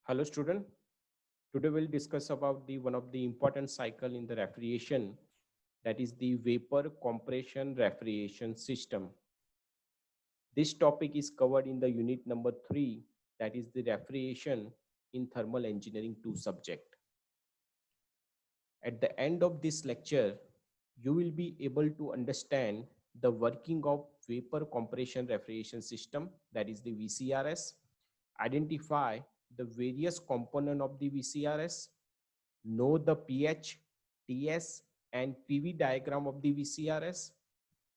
Hello student. Today we'll discuss about the one of the important cycle in the refrigeration, that is the vapor compression refrigeration system. This topic is covered in the unit number 3, that is the refrigeration in thermal engineering 2 subject. At the end of this lecture, you will be able to understand the working of vapor compression refrigeration system, that is the VCRS, identify the various component of the VCRS, know the pH, TS, and PV diagram of the VCRS,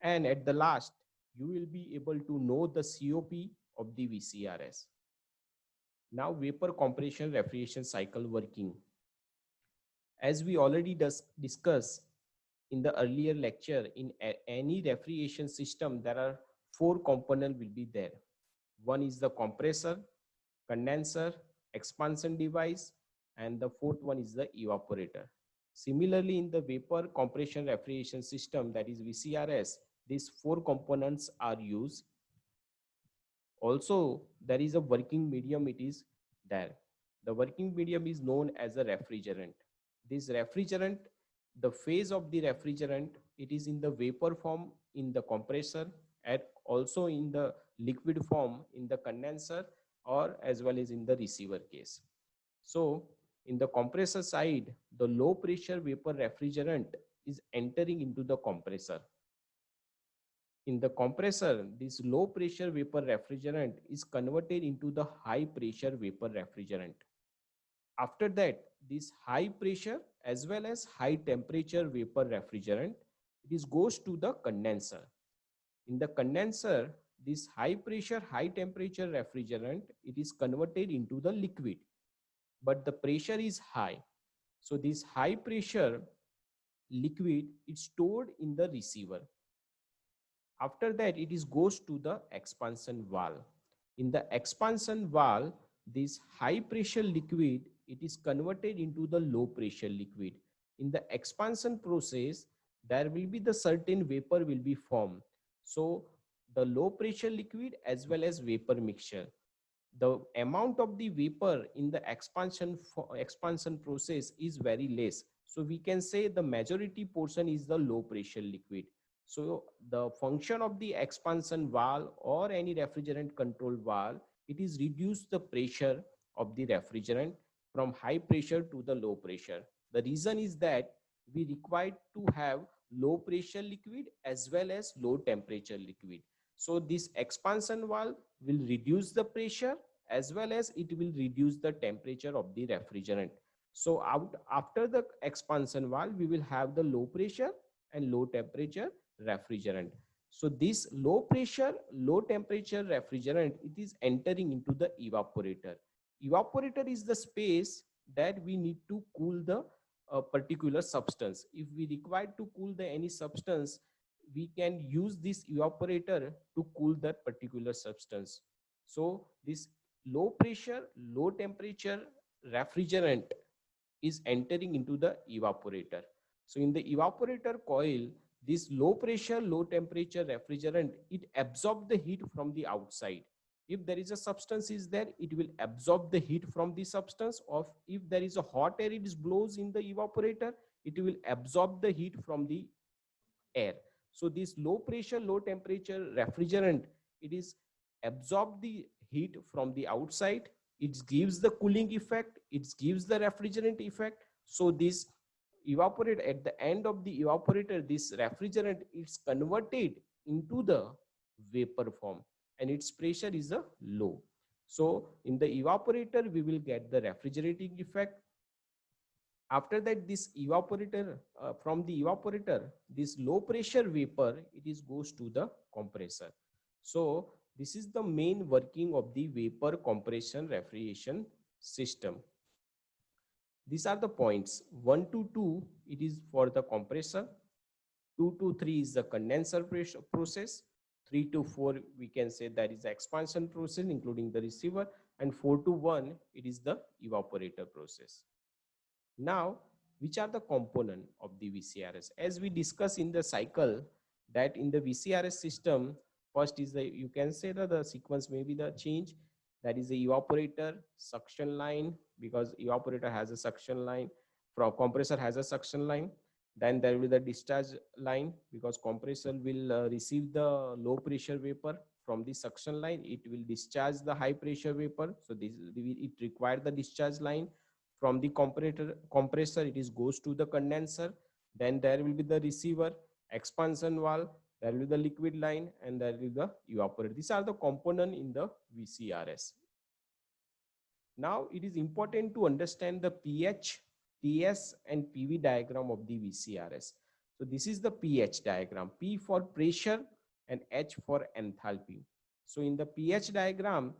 and at the last, you will be able to know the COP of the VCRS. Now, vapor compression refrigeration cycle working. As we already discussed in the earlier lecture, in any refrigeration system, there are four components will be there. One is the compressor, condenser, expansion device, and the fourth one is the evaporator. Similarly, in the vapor compression refrigeration system, that is VCRS, these four components are used. Also, there is a working medium, it is there. The working medium is known as a refrigerant. This refrigerant, the phase of the refrigerant, it is in the vapor form in the compressor and also in the liquid form in the condenser or as well as in the receiver case. So in the compressor side, the low pressure vapor refrigerant is entering into the compressor. In the compressor, this low pressure vapor refrigerant is converted into the high pressure vapor refrigerant. After that, this high pressure as well as high temperature vapor refrigerant, it goes to the condenser. In the condenser, this high pressure, high temperature refrigerant, it is converted into the liquid, but the pressure is high. So this high pressure liquid is stored in the receiver. After that, it goes to the expansion valve. In the expansion valve, this high pressure liquid, it is converted into the low pressure liquid. In the expansion process, there will be the certain vapor will be formed. So the low pressure liquid as well as vapor mixture, the amount of the vapor in the expansion process is very less. So we can say the majority portion is the low pressure liquid. So the function of the expansion valve or any refrigerant control valve, it is reduce the pressure of the refrigerant from high pressure to the low pressure. The reason is that we require to have low pressure liquid as well as low temperature liquid. So this expansion valve will reduce the pressure as well as it will reduce the temperature of the refrigerant. So after the expansion valve, we will have the low pressure and low temperature refrigerant. So this low pressure, low temperature refrigerant, it is entering into the evaporator. Evaporator is the space that we need to cool the particular substance. If we require to cool the any substance, we can use this evaporator to cool that particular substance. So this low pressure, low temperature refrigerant is entering into the evaporator. So in the evaporator coil, this low pressure, low temperature refrigerant, it absorbs the heat from the outside. If there is a substance is there, it will absorb the heat from the substance. Or if there is a hot air, it blows in the evaporator, it will absorb the heat from the air. So this low pressure, low temperature refrigerant, it is absorb the heat from the outside. It gives the cooling effect. It gives the refrigerant effect. So this evaporate at the end of the evaporator, this refrigerant is converted into the vapor form and its pressure is a low. So in the evaporator, we will get the refrigerating effect. After that, this evaporator, from the evaporator, this low pressure vapor, goes to the compressor. So this is the main working of the vapor compression refrigeration system. These are the points. 1 to 2, it is for the compressor. 2 to 3 is the condenser process. 3 to 4, we can say that is the expansion process, including the receiver. And 4 to 1, it is the evaporator process. Now, which are the component of the VCRS? As we discuss in the cycle, that in the VCRS system, first is the, you can say that the sequence may be the change. That is the evaporator, suction line, because evaporator has a suction line, from compressor has a suction line. Then there will be the discharge line, because compressor will receive the low pressure vapor from the suction line. It will discharge the high pressure vapor. So this it requires the discharge line from the compressor. It is goes to the condenser. Then there will be the receiver, expansion valve, there will be the liquid line, and there will be the evaporator. These are the component in the VCRS. Now it is important to understand the pH, TS and PV diagram of the VCRS. So this is the pH diagram, P for pressure and H for enthalpy. So in the pH diagram,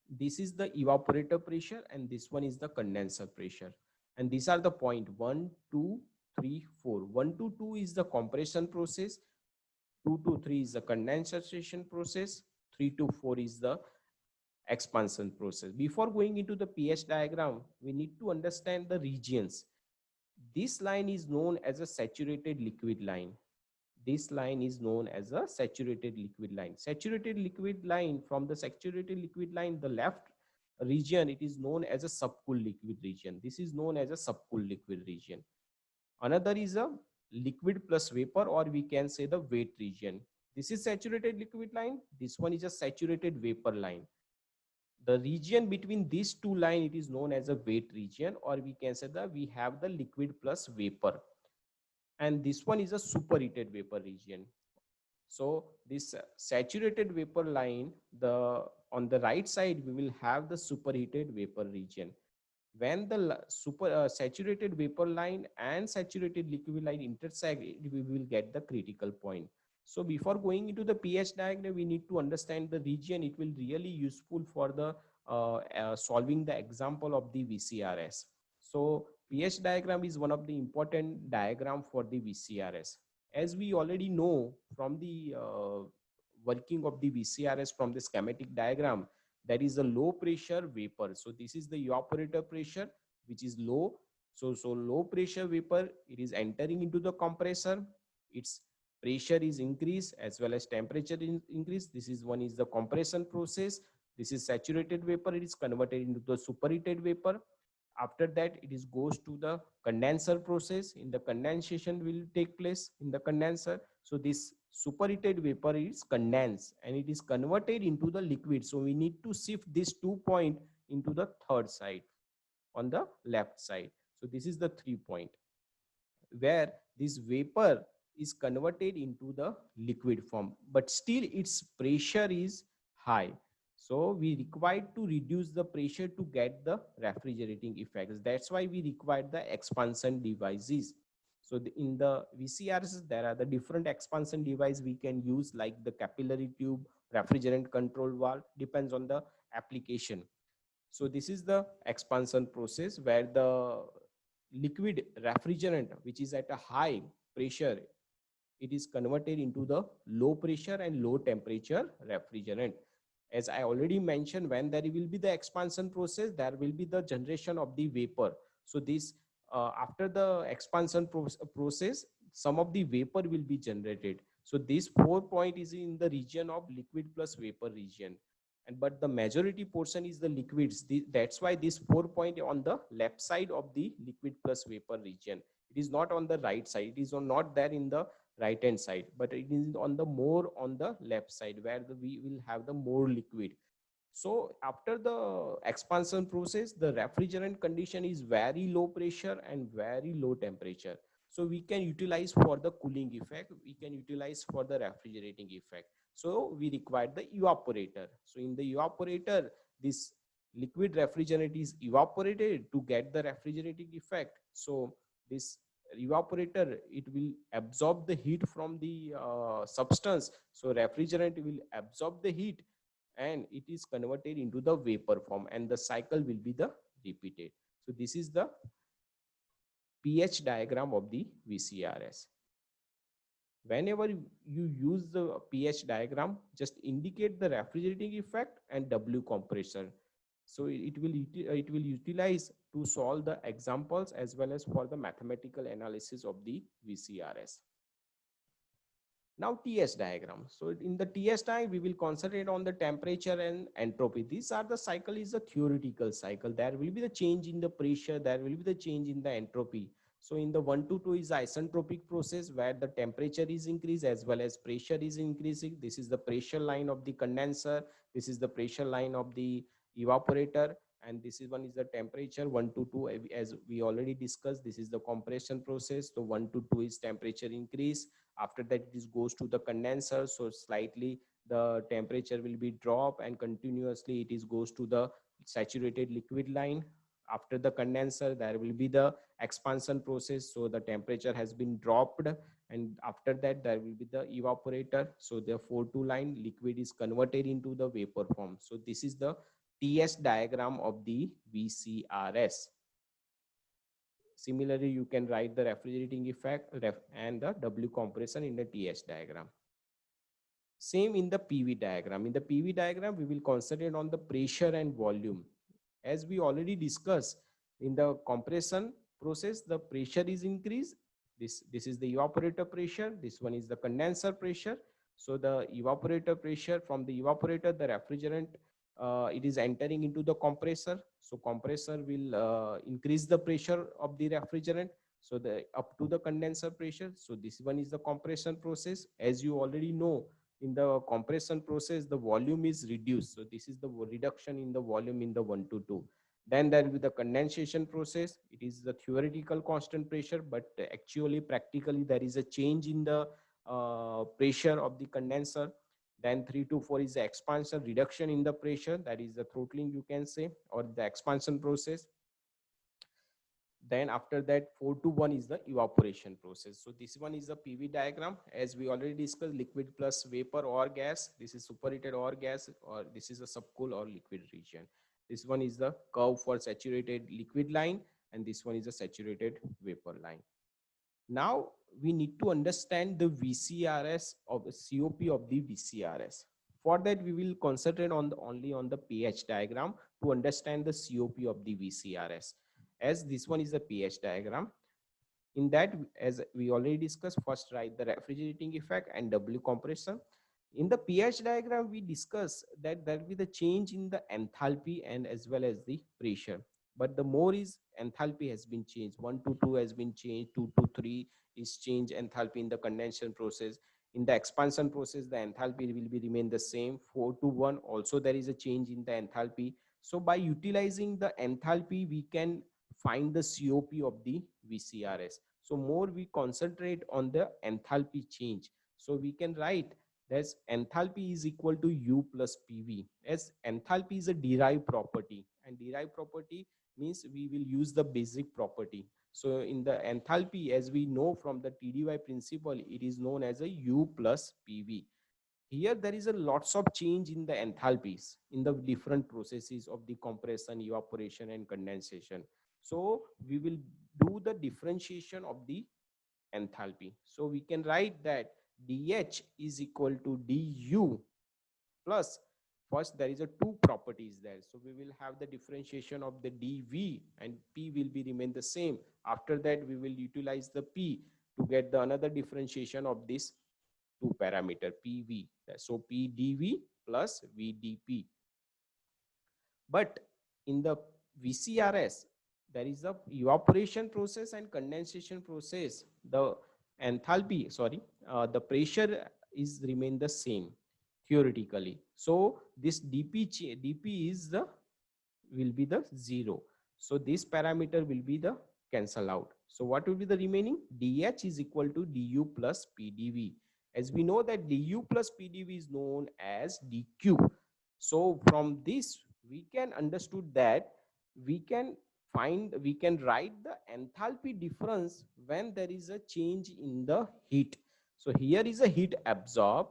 this is the evaporator pressure and this one is the condenser pressure. And these are the point 1, 2, 3, 4. 1 to 2 is the compression process. 2 to 3 is the condensation process. 3 to 4 is the expansion process. Before going into the pH diagram, we need to understand the regions. This line is known as a saturated liquid line. This line is known as a saturated liquid line. Saturated liquid line, from the saturated liquid line, the left region, it is known as a subcooled liquid region. This is known as a subcooled liquid region. Another is a liquid plus vapor, or we can say the wet region. This is saturated liquid line. This one is a saturated vapor line. The region between these two lines, it is known as a wet region, or we can say that we have the liquid plus vapor. And this one is a superheated vapor region. So this saturated vapor line, on the right side, we will have the superheated vapor region. When the saturated vapor line and saturated liquid line intersect, we will get the critical point. So before going into the pH diagram, we need to understand the region. It will really useful for the solving the example of the VCRS. So pH diagram is one of the important diagram for the VCRS. As we already know from the working of the VCRS from the schematic diagram, that is a low pressure vapor. So this is the evaporator pressure, which is low. So low pressure vapor, it is entering into the compressor. Its pressure is increased as well as temperature is increased. This is one is the compression process. This is saturated vapor. It is converted into the superheated vapor. After that, it is goes to the condenser process. In the condensation will take place in the condenser. So this superheated vapor is condensed and it is converted into the liquid. So we need to shift this 2 point into the third side on the left side. So this is the 3 point where this vapor is converted into the liquid form, but still its pressure is high. So we required to reduce the pressure to get the refrigerating effects. That's why we required the expansion devices. So in the VCRs, there are the different expansion device we can use, like the capillary tube, refrigerant control valve, depends on the application. So this is the expansion process where the liquid refrigerant, which is at a high pressure, it is converted into the low pressure and low temperature refrigerant. As I already mentioned, when there will be the expansion process, there will be the generation of the vapor. So this after the expansion process, some of the vapor will be generated. So this 4 point is in the region of liquid plus vapor region, and but the majority portion is the liquids. That's why this 4 point on the left side of the liquid plus vapor region. It is not on the right side. It is not there in the right hand side, but it is on the more on the left side where we will have the more liquid. So after the expansion process, the refrigerant condition is very low pressure and very low temperature. So we can utilize for the cooling effect, we can utilize for the refrigerating effect. So we require the evaporator. So in the evaporator, this liquid refrigerant is evaporated to get the refrigerating effect. So this evaporator, it will absorb the heat from the substance. So refrigerant will absorb the heat and it is converted into the vapor form, and the cycle will be the repeated. So this is the pH diagram of the VCRS. Whenever you use the pH diagram, just indicate the refrigerating effect and W compressor. So it will utilize to solve the examples as well as for the mathematical analysis of the VCRS. Now TS diagram. So in the TS diagram, we will concentrate on the temperature and entropy. These are the cycle is a theoretical cycle. There will be the change in the pressure. There will be the change in the entropy. So in the 1 to 2 is isentropic process where the temperature is increased as well as pressure is increasing. This is the pressure line of the condenser. This is the pressure line of the evaporator. And this is one is the temperature 1 to 2 as we already discussed. This is the compression process. So 1 to 2 is temperature increase. After that it is goes to the condenser, so slightly the temperature will be drop and continuously it is goes to the saturated liquid line. After the condenser there will be the expansion process, so the temperature has been dropped, and after that there will be the evaporator, so the 4-2 line liquid is converted into the vapor form. So this is the TS diagram of the VCRS. Similarly, you can write the refrigerating effect and the W compression in the TS diagram. Same in the PV diagram. In the PV diagram, we will concentrate on the pressure and volume. As we already discussed, in the compression process, the pressure is increased. This is the evaporator pressure. This one is the condenser pressure. So the evaporator pressure, from the evaporator, the refrigerant, it is entering into the compressor. So compressor will increase the pressure of the refrigerant, so the up to the condenser pressure. So this one is the compression process. As you already know, in the compression process the volume is reduced, so this is the reduction in the volume in the 1 to 2. Then there will be the condensation process. It is the theoretical constant pressure, but actually practically there is a change in the pressure of the condenser. Then 3 to 4 is the expansion, reduction in the pressure, that is the throttling you can say, or the expansion process. Then after that 4 to 1 is the evaporation process. So this one is the PV diagram. As we already discussed, liquid plus vapor or gas, this is superheated or gas, or this is a subcool or liquid region. This one is the curve for saturated liquid line, and this one is a saturated vapor line. Now we need to understand the VCRS of the COP of the VCRS. For that we will concentrate on the only on the pH diagram to understand the COP of the VCRS. As this one is the pH diagram, in that, as we already discussed, first write the refrigerating effect and W compression. In the pH diagram we discuss that there will be the change in the enthalpy and as well as the pressure, but the more is enthalpy has been changed. 1 to 2 has been changed, 2 to 3 is change enthalpy in the condensation process. In the expansion process the enthalpy will be remain the same. 4 to 1 also there is a change in the enthalpy. So by utilizing the enthalpy we can find the COP of the VCRS. So more we concentrate on the enthalpy change. So we can write that enthalpy is equal to U plus PV, as enthalpy is a derived property, and derived property means we will use the basic property. So in the enthalpy, as we know from the TDY principle, it is known as a U plus PV. Here there is a lots of change in the enthalpies in the different processes of the compression, evaporation and condensation. So we will do the differentiation of the enthalpy. So we can write that dH is equal to du plus, first there is a two properties there, so we will have the differentiation of the dV and P will be remain the same. After that we will utilize the P to get the another differentiation of this two parameter PV. So P dV plus VdP. But in the VCRS, there is a evaporation process and condensation process. The enthalpy, the pressure is remain the same theoretically. So this dP is the will be the 0. So this parameter will be the cancel out. So what will be the remaining? dH is equal to du plus pdv. As we know that du plus pdv is known as dq. So from this we can understood that we can write the enthalpy difference when there is a change in the heat. So here is a heat absorbed,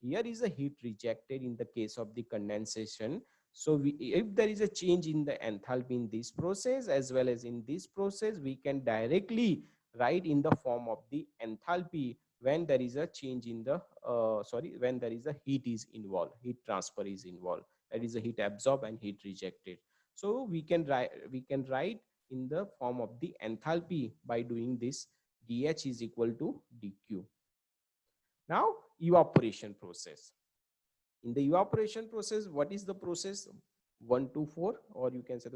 here is a heat rejected in the case of the condensation. So if there is a change in the enthalpy in this process as well as in this process, we can directly write in the form of the enthalpy when there is a change in the when there is a heat is involved, heat transfer is involved, that is a heat absorbed and heat rejected. So we can write in the form of the enthalpy by doing this dH is equal to dQ. Now, evaporation process. In the evaporation process, what is the process? 1 to 4, or you can say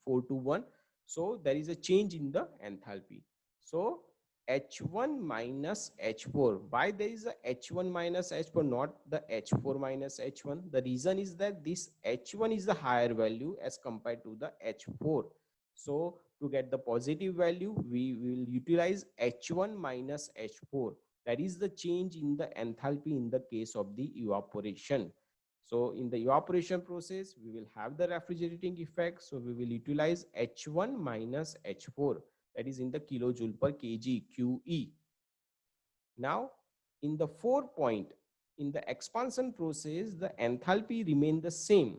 4 to 1. So there is a change in the enthalpy. So H1 minus H4. Why there is a H1 minus H4, not the H4 minus H1? The reason is that this H1 is the higher value as compared to the H4. So to get the positive value, we will utilize H1 minus H4. That is the change in the enthalpy in the case of the evaporation. So in the evaporation process, we will have the refrigerating effect. So we will utilize H1 minus H4, that is in the kilojoule per kg, QE. Now, in the 4 point, in the expansion process, the enthalpy remain the same.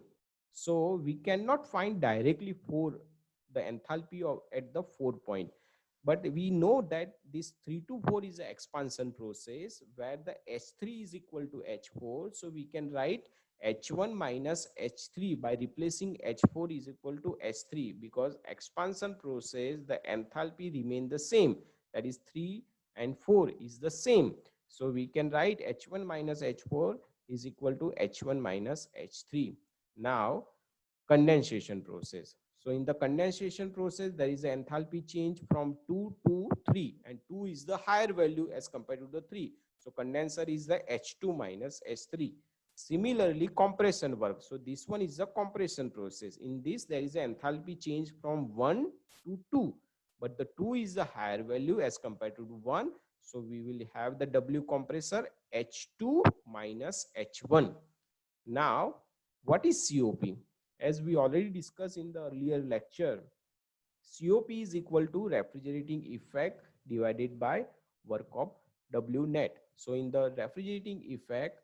So we cannot find directly for the enthalpy of at the 4 point. But we know that this 3 to 4 is an expansion process where the H3 is equal to H4. So we can write H1 minus H3 by replacing H4 is equal to H3, because expansion process, the enthalpy remain the same. That is 3 and 4 is the same. So we can write H1 minus H4 is equal to H1 minus H3. Now, condensation process. So in the condensation process, there is an enthalpy change from 2 to 3, and 2 is the higher value as compared to the 3. So condenser is the H2 minus H3. Similarly, compression work. So this one is the compression process. In this, there is an enthalpy change from 1 to 2, but the 2 is the higher value as compared to 1. So we will have the W compressor H2 minus H1. Now, what is COP? As we already discussed in the earlier lecture, COP is equal to refrigerating effect divided by work of W net. So in the refrigerating effect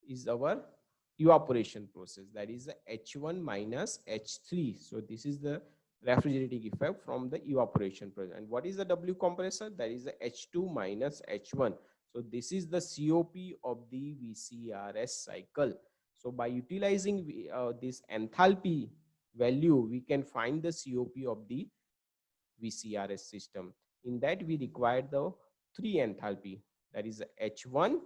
is our evaporation process, that is the H1 minus H3. So this is the refrigerating effect from the evaporation process. And what is the W compressor? That is the H2 minus H1. So this is the COP of the VCRS cycle. So by utilizing this enthalpy value, we can find the COP of the VCRS system. In that, we require the 3 enthalpy, that is H1,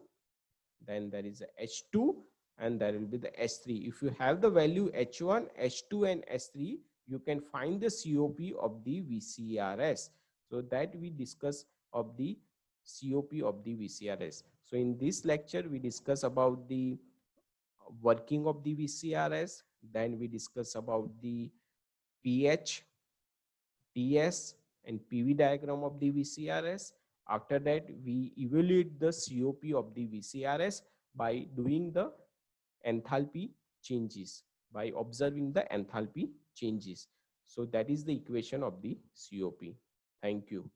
then there is a H2, and there will be the H3. If you have the value H1, H2 and H3, you can find the COP of the VCRS. So that we discuss of the COP of the VCRS. So in this lecture, we discuss about the working of the VCRS. Then we discuss about the pH, TS and PV diagram of the VCRS. After that, we evaluate the COP of the VCRS by doing the enthalpy changes, by observing the enthalpy changes. So that is the equation of the COP. Thank you.